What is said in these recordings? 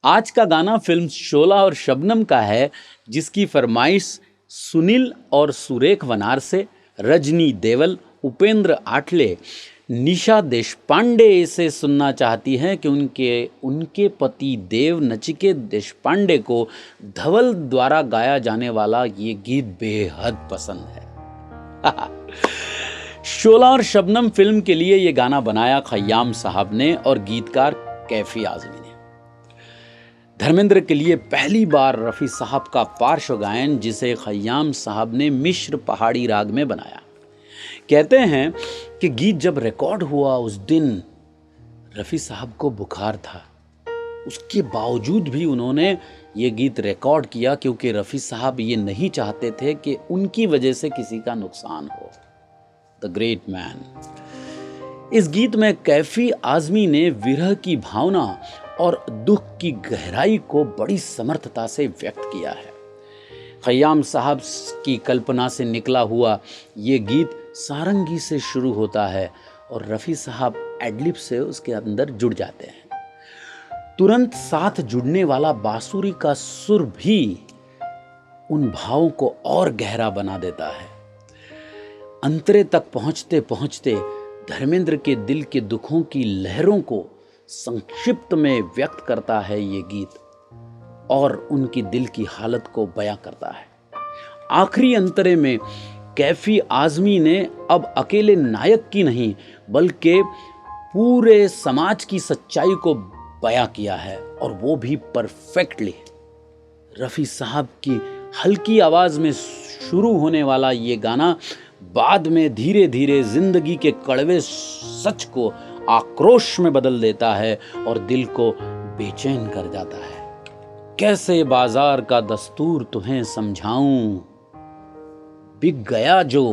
आज का गाना फिल्म शोला और शबनम का है, जिसकी फरमाइश सुनील और सुरेख वनार से, रजनी देवल, उपेंद्र आठले, निशा देशपांडे से सुनना चाहती हैं कि उनके पति देव नचिकेत देशपांडे को धवल द्वारा गाया जाने वाला ये गीत बेहद पसंद है। शोला और शबनम फिल्म के लिए ये गाना बनाया खय्याम साहब ने और गीतकार कैफी आजमी ने। धर्मेंद्र के लिए पहली बार रफ़ी साहब का पार्श्व गायन, जिसे खय्याम साहब ने मिश्र पहाड़ी राग में बनाया। कहते हैं कि गीत जब रिकॉर्ड हुआ उस दिन रफ़ी साहब को बुखार था, उसके बावजूद भी उन्होंने ये गीत रिकॉर्ड किया, क्योंकि रफ़ी साहब ये नहीं चाहते थे कि उनकी वजह से किसी का नुकसान हो। The great man. इस गीत में कैफी आजमी ने विरह की भावना और दुख की गहराई को बड़ी समर्थता से व्यक्त किया है। खय्याम साहब की कल्पना से निकला हुआ ये गीत सारंगी से शुरू होता है और रफ़ी साहब एडलिप से उसके अंदर जुड़ जाते हैं। तुरंत साथ जुड़ने वाला बांसुरी का सुर भी उन भावों को और गहरा बना देता है। अंतरे तक पहुंचते पहुंचते धर्मेंद्र के दिल के दुखों की लहरों को संक्षिप्त में व्यक्त करता है ये गीत, और उनकी दिल की हालत को बयां करता है। आखिरी अंतरे में कैफी आजमी ने अब अकेले नायक की नहीं बल्कि पूरे समाज की सच्चाई को बयां किया है, और वो भी परफेक्टली। रफ़ी साहब की हल्की आवाज में शुरू होने वाला ये गाना बाद में धीरे धीरे जिंदगी के कड़वे सच को आक्रोश में बदल देता है और दिल को बेचैन कर जाता है। कैसे बाजार का दस्तूर तुम्हें समझाऊं, बिक गया जो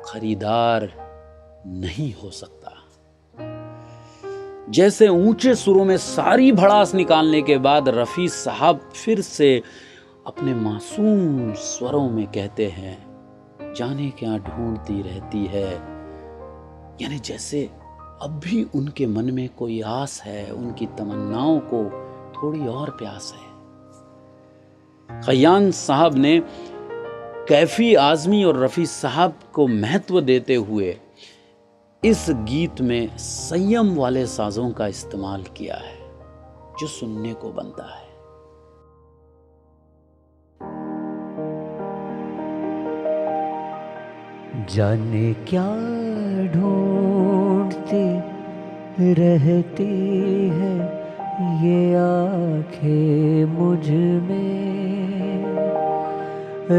खरीदार नहीं हो सकता। जैसे ऊंचे सुरों में सारी भड़ास निकालने के बाद रफ़ी साहब फिर से अपने मासूम स्वरों में कहते हैं, जाने क्या ढूंढती रहती है। यानी जैसे अब भी उनके मन में कोई आस है, उनकी तमन्नाओं को थोड़ी और प्यास है। खय्याम साहब ने कैफी आजमी और रफ़ी साहब को महत्व देते हुए इस गीत में संयम वाले साजों का इस्तेमाल किया है, जो सुनने को बनता है। जाने क्या ढूंढती रहती है ये आँखें मुझ में,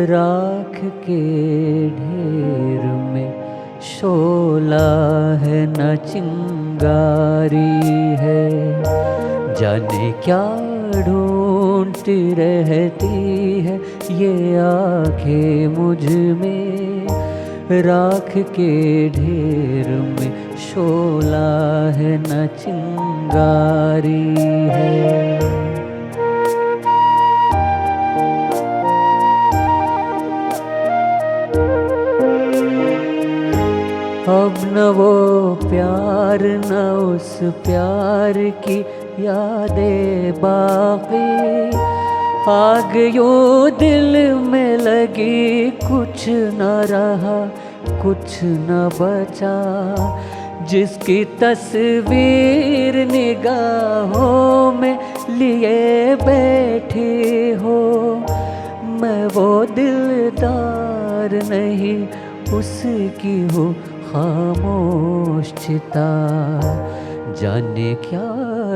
राख के ढेर में शोला है न चिंगारी है। जाने क्या ढूंढती रहती है ये आँखें मुझ में, राख के ढेर में शोला है न चिंगारी है। अब न वो प्यार न उस प्यार की यादें बाकी, आग यूं दिल में लगी, कुछ न रहा कुछ न बचा। जिसकी तस्वीर निगाहों में लिए बैठी हो, मैं वो दिलदार नहीं उसकी हूँ खामोश चिता। जाने क्या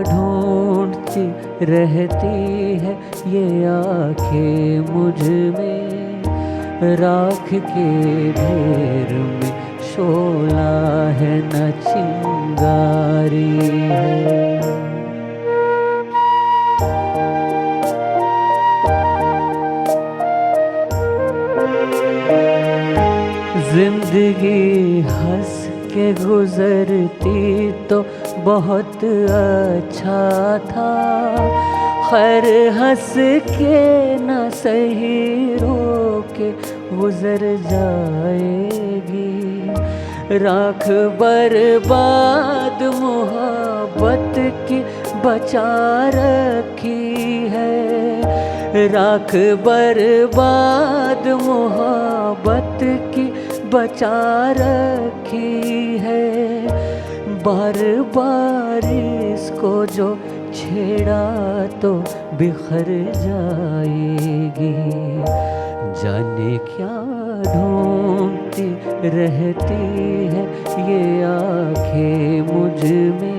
ढूंढती रहती है ये आँखें मुझ में, राख के ढेर में शोला है न चिंगारी है। जिंदगी हंस के गुजरती तो बहुत अच्छा था, खैर हंस के न सही रो के गुजर जाएगी। राख बर्बाद मोहब्बत की बचा रखी है, राख बर्बाद मोहब्बत की बचा रखी है। बार बार इसको जो छेड़ा तो बिखर जाएगी, जाने क्या ढूंढती रहती है ये आँखें मुझ में,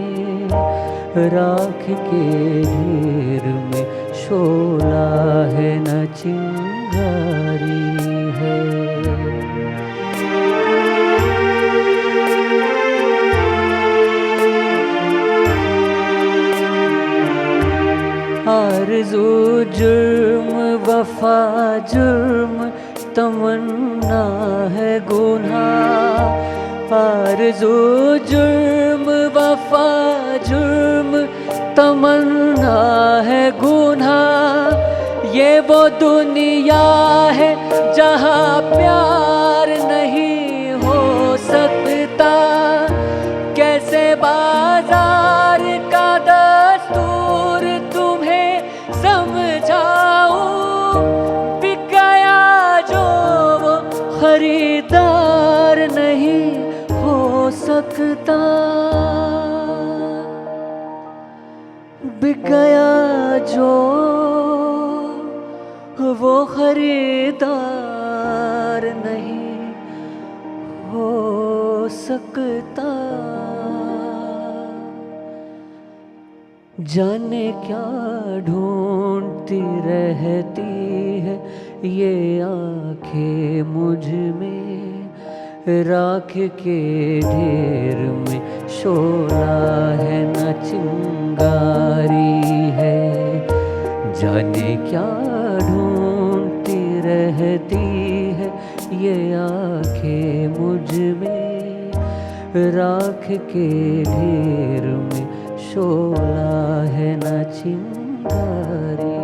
राख के ढेर में शोला है न चिंगारी है। आरज़ू जुर्म वफा जुर्म तमन्ना है गुनाह, आरज़ू जुर्म वफा जुर्म तमन्ना है गुनाह। ये वो दुनिया है जहाँ प्यार नहीं हो सकता, कैसे बाजार का दस्तूर तुम्हें समझाऊं। बिक गया जो वो खरीदार नहीं हो सकता, बिक गया जो वो खरीदार नहीं हो सकता। जाने क्या ढूंढती रहती है ये आँखें मुझ में, राख के ढेर में शोला है न चिंगारी है। जाने क्या ढूंढती रहती है ये आँखें मुझ में, राख के ढेर में शोला है न चिंगारी।